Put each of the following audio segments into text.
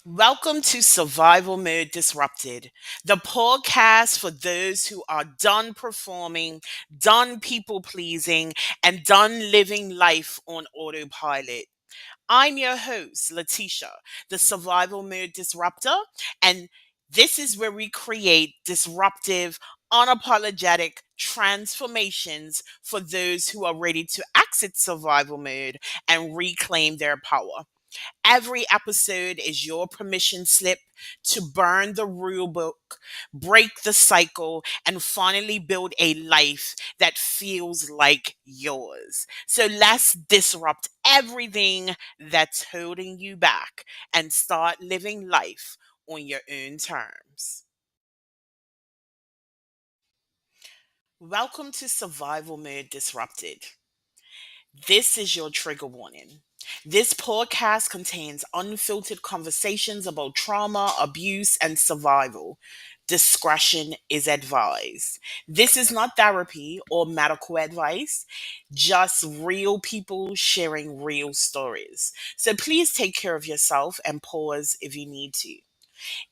Welcome to Survival Mode Disrupted, the podcast for those who are done performing, done people pleasing, and done living life on autopilot. I'm your host, Letitia, the Survival Mode Disruptor, and this is where we create disruptive, unapologetic transformations for those who are ready to exit survival mode and reclaim their power. Every episode is your permission slip to burn the rule book, break the cycle, and finally build a life that feels like yours. So let's disrupt everything that's holding you back and start living life on your own terms. Welcome to Survival Mode Disrupted. This is your trigger warning. This podcast contains unfiltered conversations about trauma, abuse, and survival. Discretion is advised. This is not therapy or medical advice, just real people sharing real stories. So please take care of yourself and pause if you need to.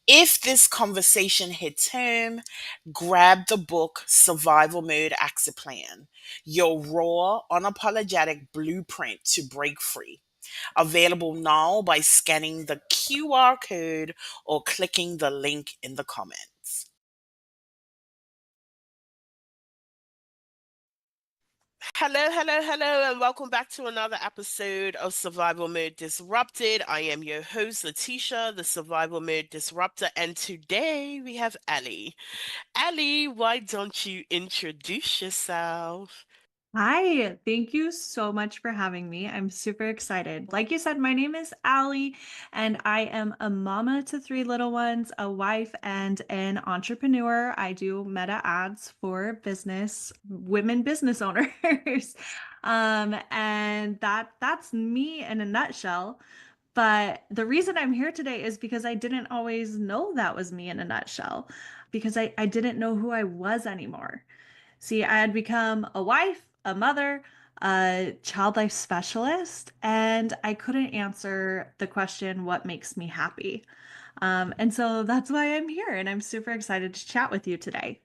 If this conversation hits home, grab the book Survival Mode Exit Plan, your raw, unapologetic blueprint to break free. Available now by scanning the QR code or clicking the link in the comments. Hello, and welcome back to another episode of Survival Mode Disrupted. I am your host, Letitia, the Survival Mode Disruptor, and today we have Ellie. Ellie, why don't you introduce yourself? Hi, thank you so much for having me. I'm super excited. Like you said, my name is Allie, and I am a mama to three little ones, a wife, and an entrepreneur. I do meta ads for business, women business owners. And that's me in a nutshell. But the reason I'm here today is because I didn't always know that was me in a nutshell, because I didn't know who I was anymore. See, I had become a wife, a mother, a child life specialist, and I couldn't answer the question, what makes me happy? And so that's why I'm here, and I'm super excited to chat with you today.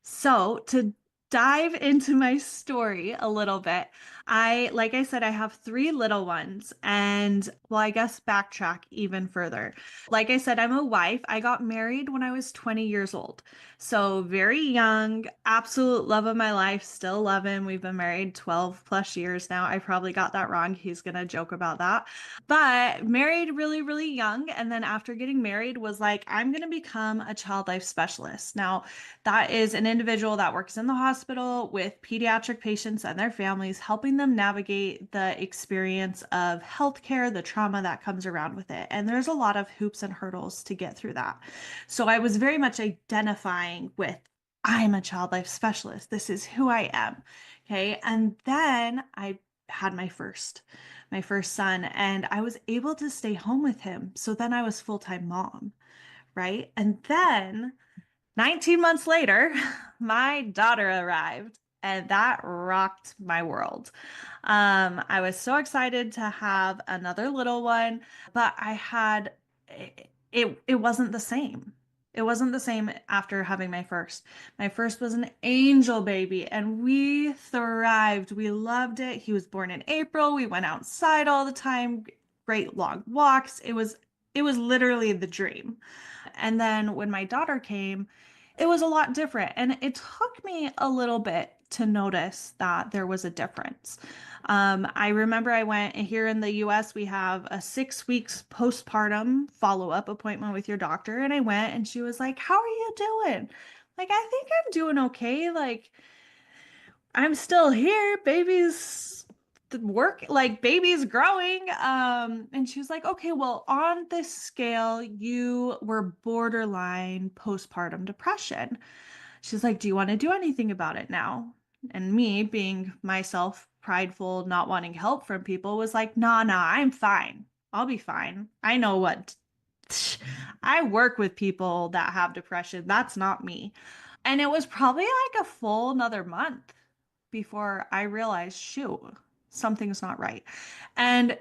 So, to dive into my story a little bit, like I said, I have three little ones. And well, I guess backtrack even further. Like I said, I'm a wife. I got married when I was 20 years old. So, very young, absolute love of my life. Still love him. We've been married 12 plus years now. I probably got that wrong. He's going to joke about that. But married really, really young. And then after getting married, was like, I'm going to become a child life specialist. Now, that is an individual that works in the hospital with pediatric patients and their families, helping them navigate the experience of healthcare, the trauma that comes around with it. And there's a lot of hoops and hurdles to get through that. So I was very much identifying with, I'm a child life specialist. This is who I am. Okay. And then I had my first son, and I was able to stay home with him. So then I was full-time mom, right? And then 19 months later, my daughter arrived, and that rocked my world. I was so excited to have another little one, but it wasn't the same. It wasn't the same after having my first. My first was an angel baby, and we thrived. We loved it. He was born in April. We went outside all the time, great long walks. It was literally the dream. And then when my daughter came, it was a lot different. And it took me a little bit to notice that there was a difference. I remember I went here in the US, we have a 6 weeks postpartum follow-up appointment with your doctor. And I went and she was like, "How are you doing?" Like, "I think I'm doing okay. Like, I'm still here. Baby's the work, like baby's growing." And she was like, "Okay, well, on this scale, you were borderline postpartum depression." She's like, "Do you want to do anything about it now?" And me, being myself, prideful, not wanting help from people, was like, "Nah, nah, I'm fine. I'll be fine. I know what." I work with people that have depression. That's not me. And it was probably like a full another month before I realized, shoot, something's not right. And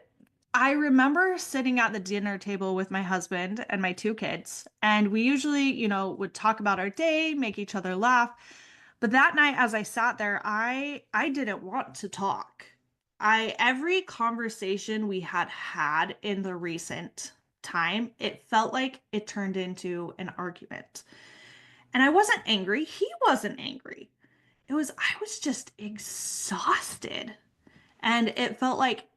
I remember sitting at the dinner table with my husband and my two kids, and we usually, would talk about our day, make each other laugh. But that night, as I sat there, I didn't want to talk. I Every conversation we had had in the recent time, it felt like it turned into an argument. And I wasn't angry. He wasn't angry. I was just exhausted. And it felt like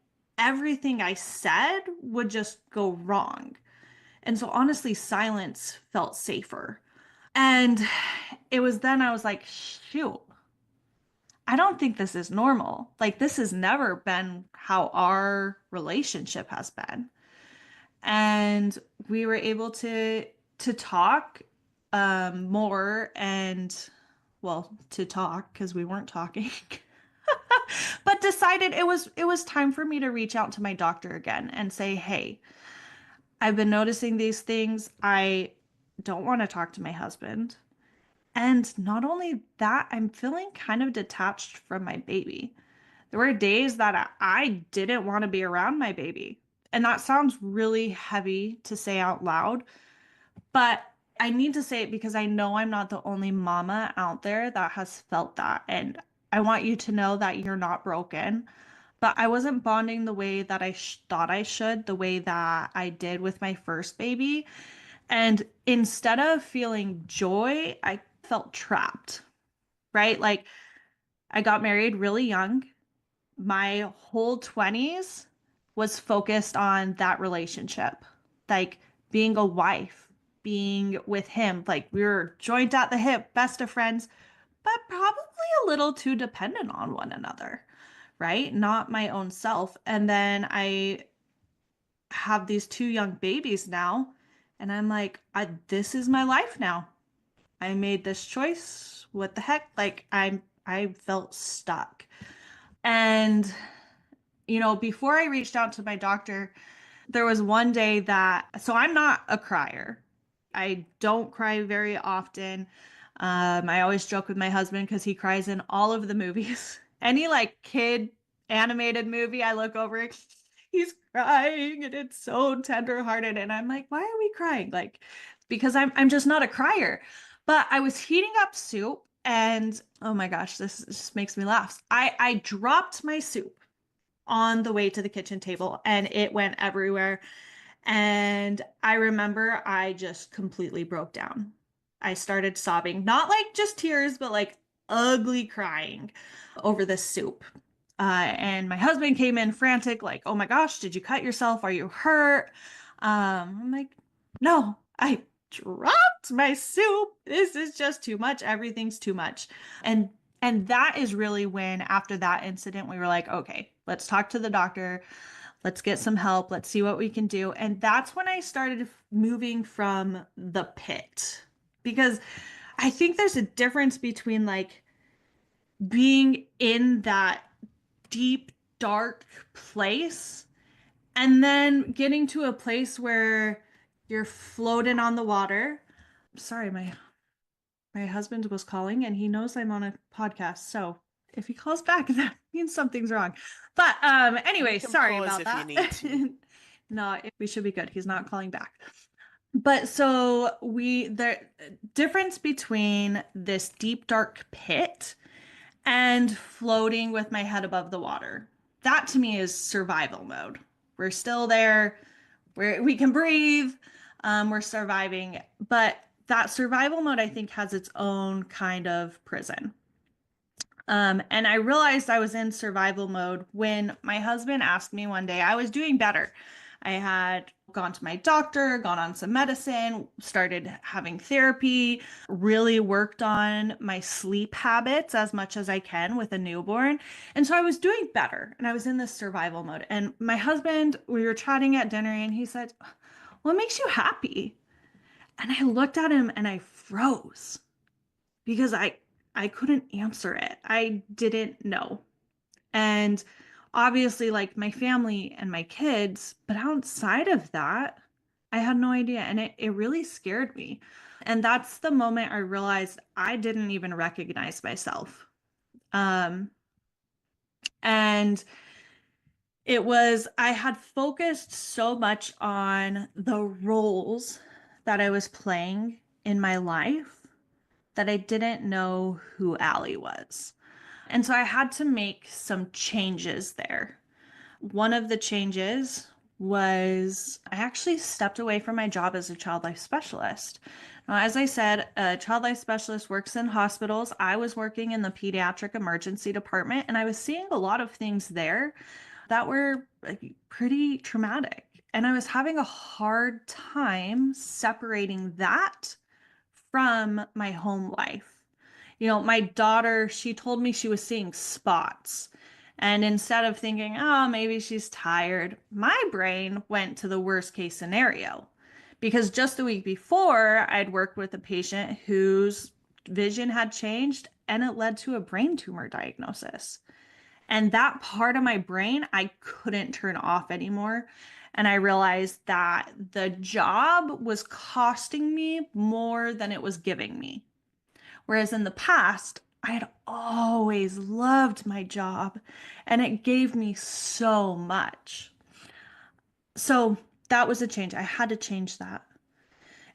everything I said would just go wrong. And so honestly, silence felt safer. And it was then I was like, shoot, I don't think this is normal. Like, this has never been how our relationship has been. And we were able to talk more and well, to talk because we weren't talking. But decided it was time for me to reach out to my doctor again and say, "Hey, I've been noticing these things. I don't want to talk to my husband. And not only that, I'm feeling kind of detached from my baby. There were days that I didn't want to be around my baby. And that sounds really heavy to say out loud, but I need to say it because I know I'm not the only mama out there that has felt that. And I want you to know that you're not broken. But I wasn't bonding the way that I thought I should, the way that I did with my first baby. And instead of feeling joy, I felt trapped, right? Like I got married really young. My whole 20s was focused on that relationship, like being a wife, being with him. Like we were joined at the hip, best of friends, but probably a little too dependent on one another, right? Not my own self. And then I have these two young babies now, and I'm like, this is my life now. I made this choice. What the heck? Like I felt stuck. And before I reached out to my doctor, there was one day that, so I'm not a crier. I don't cry very often. I always joke with my husband because he cries in all of the movies. Any like kid animated movie, I look over, he's crying and it's so tenderhearted. And I'm like, why are we crying? Like, because I'm just not a crier. But I was heating up soup and oh my gosh, this just makes me laugh. I dropped my soup on the way to the kitchen table and it went everywhere. And I remember I just completely broke down. I started sobbing, not like just tears, but like ugly crying over this soup. And my husband came in frantic, like, oh my gosh, did you cut yourself? Are you hurt? I'm like, no, I dropped my soup. This is just too much. Everything's too much. And and that is really when, after that incident, we were like, okay, let's talk to the doctor. Let's get some help. Let's see what we can do. And that's when I started moving from the pit. Because I think there's a difference between like being in that deep, dark place and then getting to a place where you're floating on the water. Sorry, my husband was calling and he knows I'm on a podcast. So if he calls back, that means something's wrong. But You anyway, can sorry pause about if you that. need to. No, we should be good. He's not calling back. But so the difference between this deep dark pit and floating with my head above the water. That to me is survival mode. We're still there. We can breathe. We're surviving. But that survival mode, I think, has its own kind of prison. And I realized I was in survival mode when my husband asked me one day, I was doing better. I had gone to my doctor, gone on some medicine, started having therapy, really worked on my sleep habits as much as I can with a newborn. And so I was doing better and I was in this survival mode. And my husband, we were chatting at dinner and he said, what makes you happy? And I looked at him and I froze because I couldn't answer it. I didn't know. And obviously like my family and my kids, but outside of that, I had no idea and it really scared me. And that's the moment I realized I didn't even recognize myself. Um and I had focused so much on the roles that I was playing in my life that I didn't know who Allie was. And so I had to make some changes there. One of the changes was I actually stepped away from my job as a child life specialist. Now, as I said, a child life specialist works in hospitals. I was working in the pediatric emergency department, and I was seeing a lot of things there that were like, pretty traumatic. And I was having a hard time separating that from my home life. My daughter, she told me she was seeing spots. And instead of thinking, oh, maybe she's tired, my brain went to the worst case scenario. Because just the week before, I'd worked with a patient whose vision had changed and it led to a brain tumor diagnosis. And that part of my brain, I couldn't turn off anymore. And I realized that the job was costing me more than it was giving me. Whereas in the past, I had always loved my job and it gave me so much. So that was a change. I had to change that.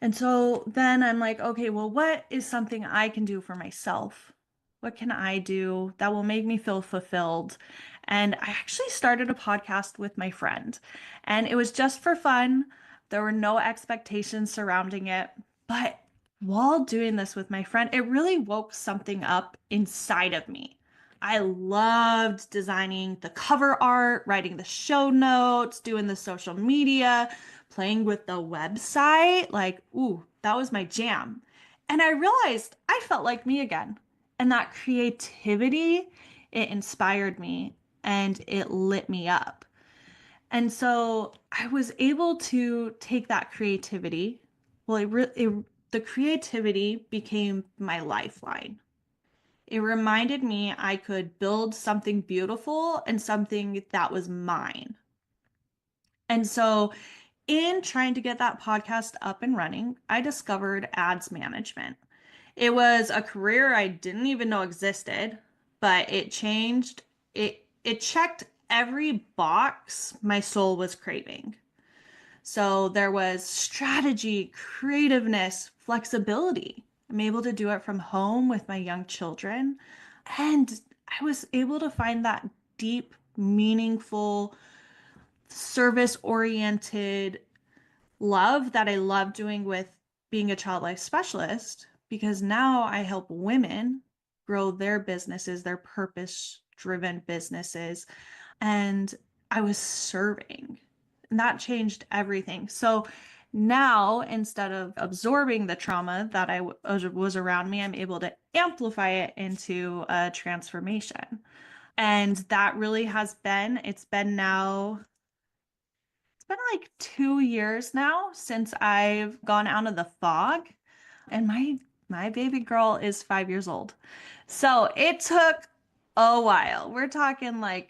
And so then I'm like, okay, well, what is something I can do for myself? What can I do that will make me feel fulfilled? And I actually started a podcast with my friend, and it was just for fun. There were no expectations surrounding it. But while doing this with my friend, it really woke something up inside of me. I loved designing the cover art, writing the show notes, doing the social media, playing with the website. Like, ooh, that was my jam. And I realized I felt like me again. And that creativity, it inspired me and it lit me up. And so I was able to take that creativity. Well, the creativity became my lifeline. It reminded me I could build something beautiful and something that was mine. And so, in trying to get that podcast up and running, I discovered ads management. It was a career I didn't even know existed, but it changed. It checked every box my soul was craving. So there was strategy, creativeness, flexibility. I'm able to do it from home with my young children. And I was able to find that deep, meaningful, service oriented love that I love doing with being a child life specialist because now I help women grow their businesses, their purpose driven businesses. And I was serving, and that changed everything. So now, instead of absorbing the trauma that was around me, I'm able to amplify it into a transformation. And that really it's been now it's been like 2 years now since I've gone out of the fog, and my baby girl is 5 years old. So it took a while. We're talking like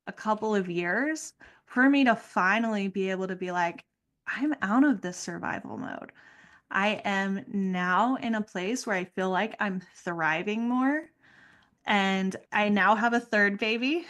a couple of years for me to finally be able to be like, I'm out of this survival mode. I am now in a place where I feel like I'm thriving more. And I now have a third baby.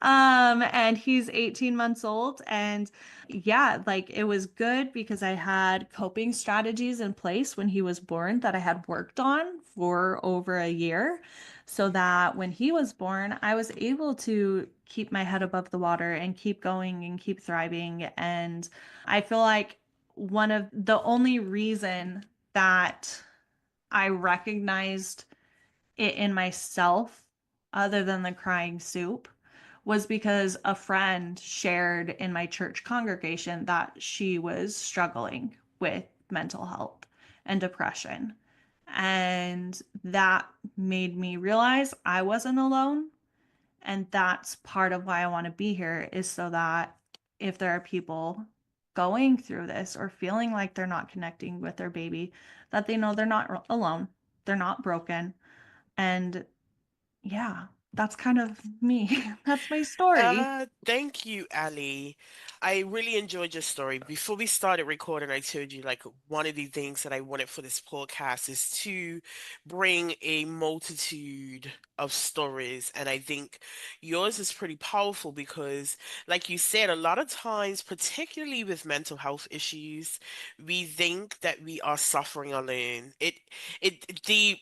And he's 18 months old. And yeah, like it was good because I had coping strategies in place when he was born that I had worked on for over a year. So that when he was born, I was able to keep my head above the water and keep going and keep thriving. And I feel like one of the only reason that I recognized it in myself, other than the crying soup, was because a friend shared in my church congregation that she was struggling with mental health and depression. And that made me realize I wasn't alone. And that's part of why I want to be here, is so that if there are people going through this or feeling like they're not connecting with their baby, that they know they're not alone, they're not broken. And yeah. that's kind of me. That's my story. Thank you, Ali. I really enjoyed your story. Before we started recording, I told you like one of the things that I wanted for this podcast is to bring a multitude of stories. And I think yours is pretty powerful because, like you said, a lot of times, particularly with mental health issues, we think that we are suffering alone. The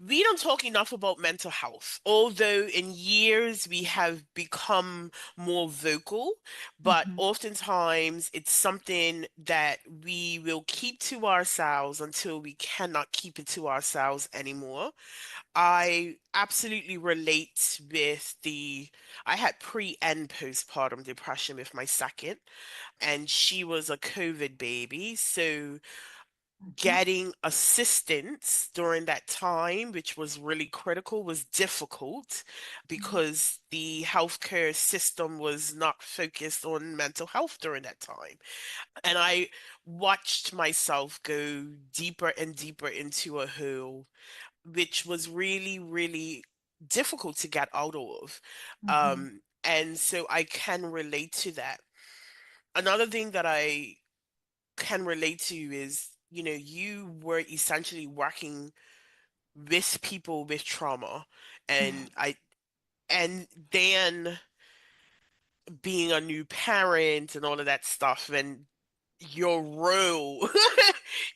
we don't talk enough about mental health, although in years we have become more vocal, but Mhm. oftentimes it's something that we will keep to ourselves until we cannot keep it to ourselves anymore. I absolutely relate with I had pre and postpartum depression with my second, and she was a COVID baby. So Mhm. getting assistance during that time, which was really critical, was difficult Mhm. because the healthcare system was not focused on mental health during that time. And I watched myself go deeper and deeper into a hole, which was really, really difficult to get out of. Mhm. And so I can relate to that. Another thing that I can relate to is, you were essentially working with people with trauma, and I and then being a new parent and all of that stuff, and your role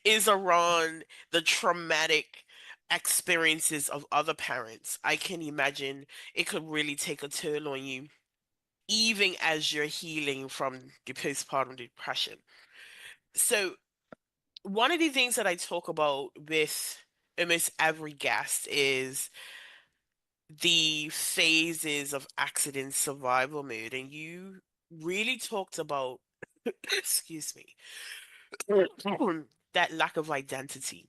is around the traumatic experiences of other parents. I can imagine it could really take a toll on you, even as you're healing from the postpartum depression. So one of the things that I talk about with almost every guest is the phases of accident survival mode. And you really talked about, excuse me, that lack of identity.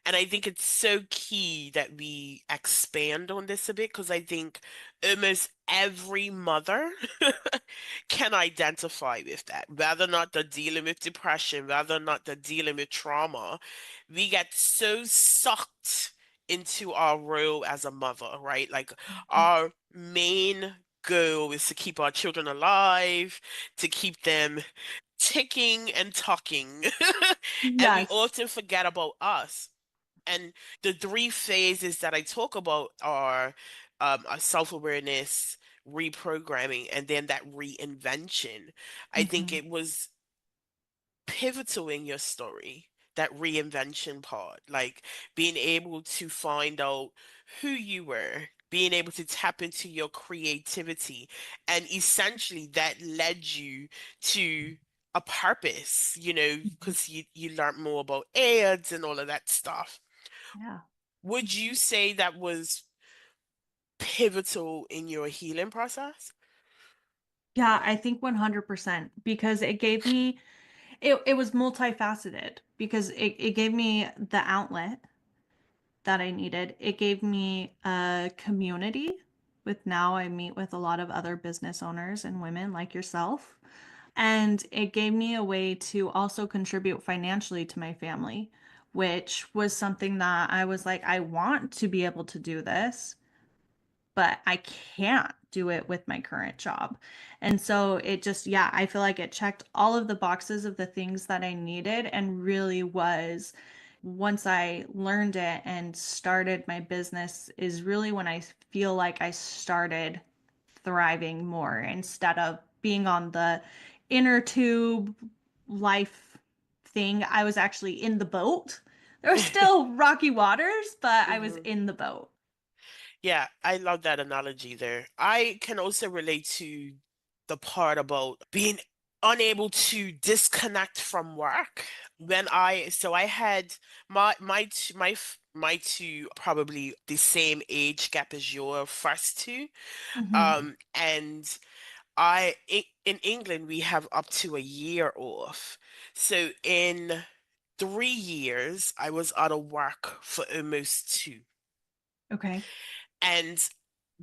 And I think it's so key that we expand on this a bit because I think almost every mother can identify with that. Whether or not they're dealing with depression, whether or not they're dealing with trauma, we get so sucked into our role as a mother, right? Like Mhm. our main goal is to keep our children alive, to keep them ticking and talking. And we Yes. often forget about us. And the three phases that I talk about are self-awareness, reprogramming, and then that reinvention. I think Mhm. it was pivotal in your story, that reinvention part, like being able to find out who you were, being able to tap into your creativity, and essentially that led you to a purpose, Mhm. because you learned more about ads and all of that stuff. Yeah. Would you say that was pivotal in your healing process? Yeah, I think 100% because it was multifaceted because it gave me the outlet that I needed. It gave me a community with now I meet with a lot of other business owners and women like yourself. And it gave me a way to also contribute financially to my family, which was something that I was like, I want to be able to do this, but I can't do it with my current job. And so it just, yeah, I feel like it checked all of the boxes of the things that I needed and really was once I learned it and started my business is really when I feel like I started thriving more instead of being on the inner tube life thing. I was actually in the boat. There were still rocky waters, but I was Mhm. in the boat. Yeah, I love that analogy there. I can also relate to the part about being unable to disconnect from work. So I had my two probably the same age gap as your first two. Hmm. And in England we have up to a year off. So in 3 years I was out of work for almost two. Okay. And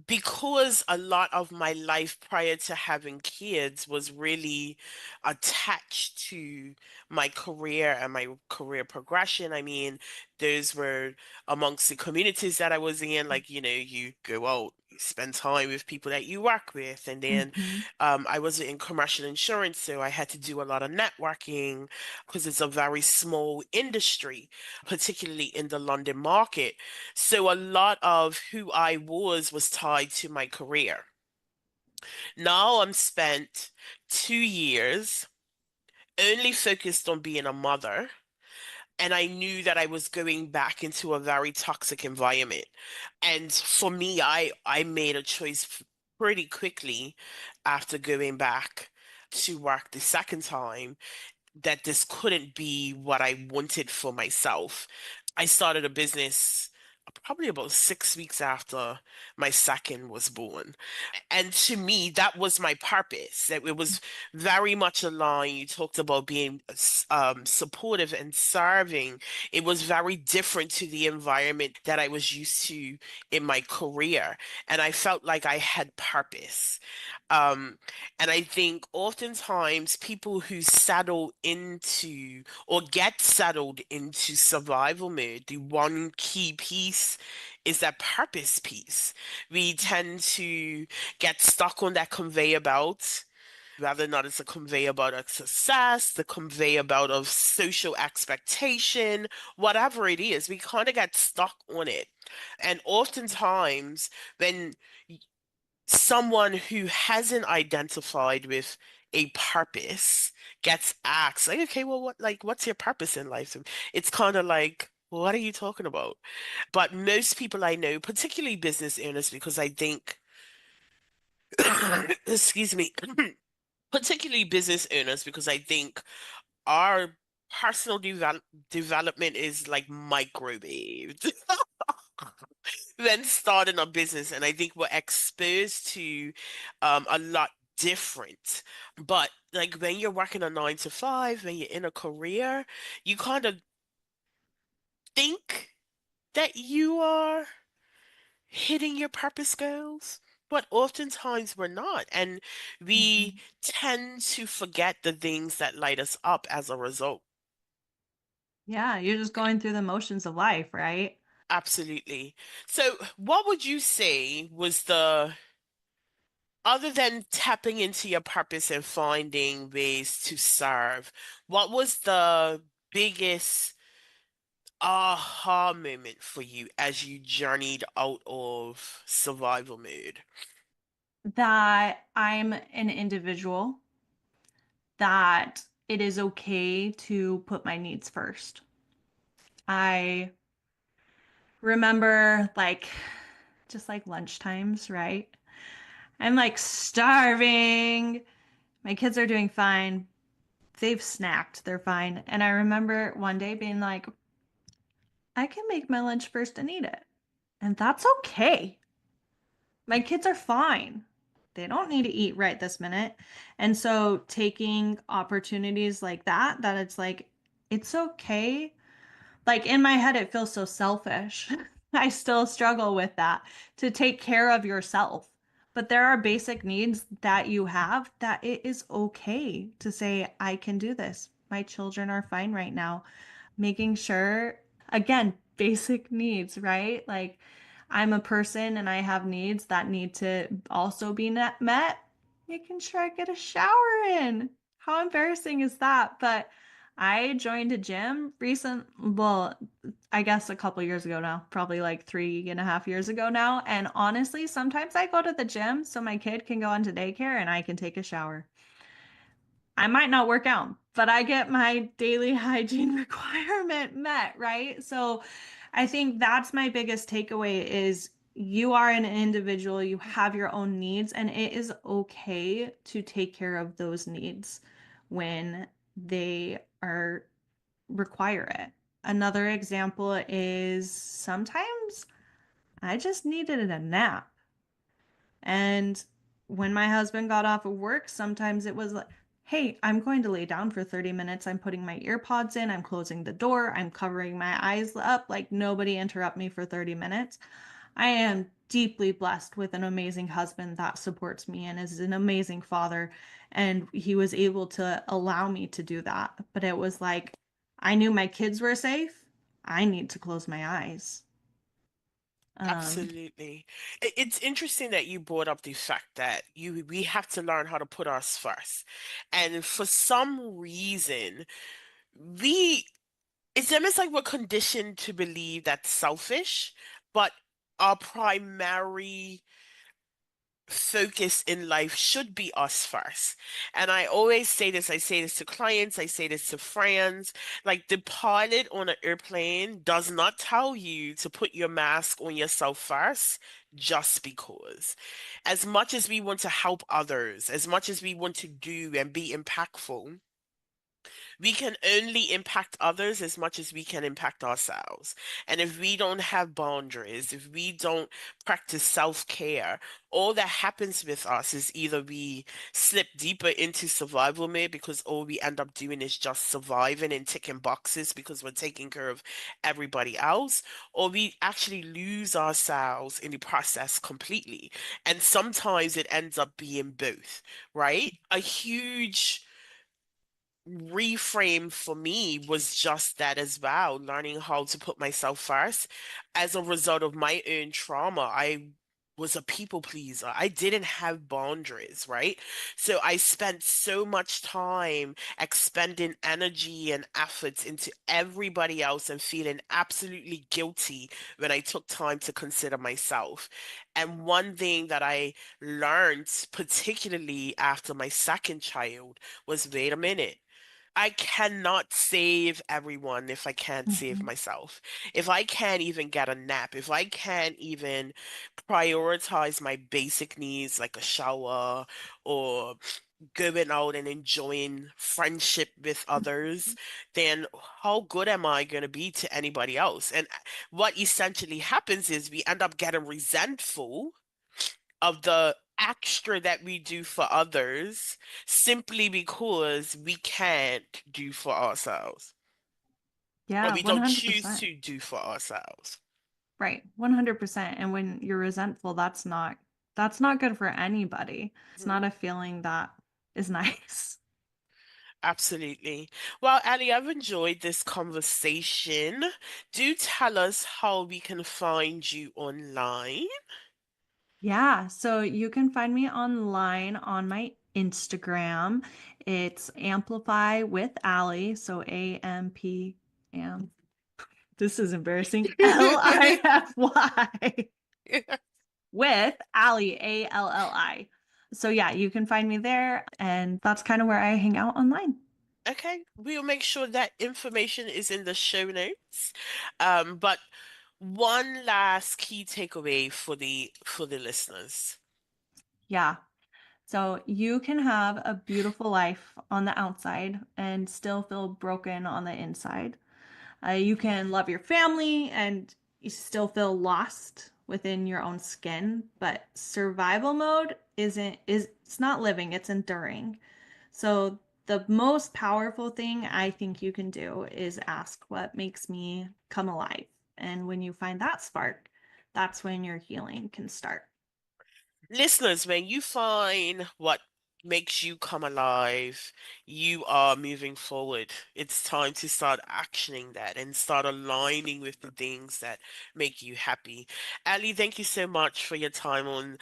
because a lot of my life prior to having kids was really attached to my career and my career progression, I mean, Those were amongst the communities that I was in. Like, you go out, you spend time with people that you work with. And then Mhm. I was in commercial insurance, so I had to do a lot of networking because it's a very small industry, particularly in the London market. So a lot of who I was tied to my career. Now I'm spent 2 years only focused on being a mother. And I knew that I was going back into a very toxic environment. And for me, I made a choice pretty quickly after going back to work the second time that this couldn't be what I wanted for myself. I started a business probably about 6 weeks after my second was born. And to me, that was my purpose. That it was very much aligned. You talked about being supportive and serving. It was very different to the environment that I was used to in my career. And I felt like I had purpose. Um, and I think oftentimes people who settle into or get settled into survival mode, the one key piece is that purpose piece. We tend to get stuck on that conveyor belt, whether or not it's a conveyor belt of success, the conveyor belt of social expectation, whatever it is, we kind of get stuck on it. And oftentimes, when someone who hasn't identified with a purpose gets asked, like, okay, well, what's your purpose in life? So it's kind of like, what are you talking about? But most people I know, particularly business owners, because I think, excuse me, particularly business owners, because I think our personal development is like microwaved than starting a business. And I think we're exposed to a lot different. But like when you're working a 9 to 5, when you're in a career, you kind of think that you are hitting your purpose goals, but oftentimes we're not. And we Mhm. tend to forget the things that light us up as a result. Yeah, you're just going through the motions of life, right? Absolutely. So, what would you say was other than tapping into your purpose and finding ways to serve, what was the biggest aha moment for you as you journeyed out of survival mode? That I'm an individual, that it is okay to put my needs first. I remember just like lunchtimes, right? I'm like starving. My kids are doing fine. They've snacked, they're fine. And I remember one day being like, I can make my lunch first and eat it. And that's okay. My kids are fine. They don't need to eat right this minute. And so taking opportunities like that, that it's like, it's okay. Like in my head, it feels so selfish. I still struggle with that to take care of yourself. But there are basic needs that you have that it is okay to say, I can do this. My children are fine right now. Making sure, again, basic needs, right? Like I'm a person and I have needs that need to also be met. Making sure I get a shower in. How embarrassing is that? But I joined a gym well, I guess a couple years ago now, probably like 3.5 years ago now. And honestly, sometimes I go to the gym so my kid can go into daycare and I can take a shower. I might not work out, but I get my daily hygiene requirement met, right? So I think that's my biggest takeaway is you are an individual, you have your own needs, and it is okay to take care of those needs when they are require it. Another example is sometimes I just needed a nap. And when my husband got off of work, sometimes it was like, hey, I'm going to lay down for 30 minutes. I'm putting my ear pods in, I'm closing the door, I'm covering my eyes up, like nobody interrupt me for 30 minutes. I am deeply blessed with an amazing husband that supports me and is an amazing father. And he was able to allow me to do that. But it was like, I knew my kids were safe. I need to close my eyes. Um, Absolutely. It's interesting that you brought up the fact that we have to learn how to put us first. And for some reason, we it's almost like we're conditioned to believe that's selfish, but our primary focus in life should be us first. And I always I say this to clients, I say this to friends. Like the pilot on an airplane does not tell you to put your mask on yourself first just because. As much as we want to help others, as much as we want to do and be impactful, we can only impact others as much as we can impact ourselves. And if we don't have boundaries, if we don't practice self-care, all that happens with us is either we slip deeper into survival mode because all we end up doing is just surviving and ticking boxes because we're taking care of everybody else, or we actually lose ourselves in the process completely. And sometimes it ends up being both, right? A huge reframe for me was just that as well, learning how to put myself first. As a result of my own trauma, I was a people pleaser. I didn't have boundaries, right? So I spent so much time expending energy and efforts into everybody else and feeling absolutely guilty when I took time to consider myself. And one thing that I learned, particularly after my second child, was wait a minute. I cannot save everyone if I can't save mhm. myself. If I can't even get a nap, if I can't even prioritize my basic needs like a shower or going out and enjoying friendship with others, then how good am I going to be to anybody else? And what essentially happens is we end up getting resentful of the extra that we do for others simply because we can't do for ourselves or Yeah, we don't choose 100%. to do for ourselves. Right, 100%. And when you're resentful, that's not good for anybody. It's not Mhm. a feeling that is nice. Absolutely. Well, Ali, I've enjoyed this conversation. Do tell us how we can find you online. Yeah, so you can find me online on my Instagram. It's Amplify with Allie, so AMP am. This is embarrassing. Lify with Allie, ALLI. So yeah, you can find me there, and that's kind of where I hang out online. Okay, we'll make sure that information is in the show notes. But one last key takeaway for the listeners. Yeah. So you can have a beautiful life on the outside and still feel broken on the inside. You can love your family and you still feel lost within your own skin, but survival mode is it's not living, it's enduring. So the most powerful thing I think you can do is ask what makes me come alive. And when you find that spark, that's when your healing can start. Listeners, when you find what makes you come alive, you are moving forward. It's time to start actioning that and start aligning with the things that make you happy. Ali, thank you so much for your time on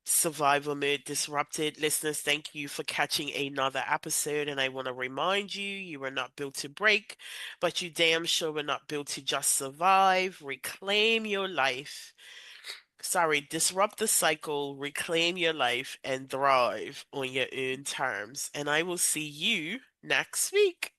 Survival Mode Disrupted. Listeners, thank you for catching another episode. And I want to remind you, you were not built to break, but you damn sure were not built to just survive. Reclaim your life. Sorry, disrupt the cycle, reclaim your life, and thrive on your own terms. And I will see you next week.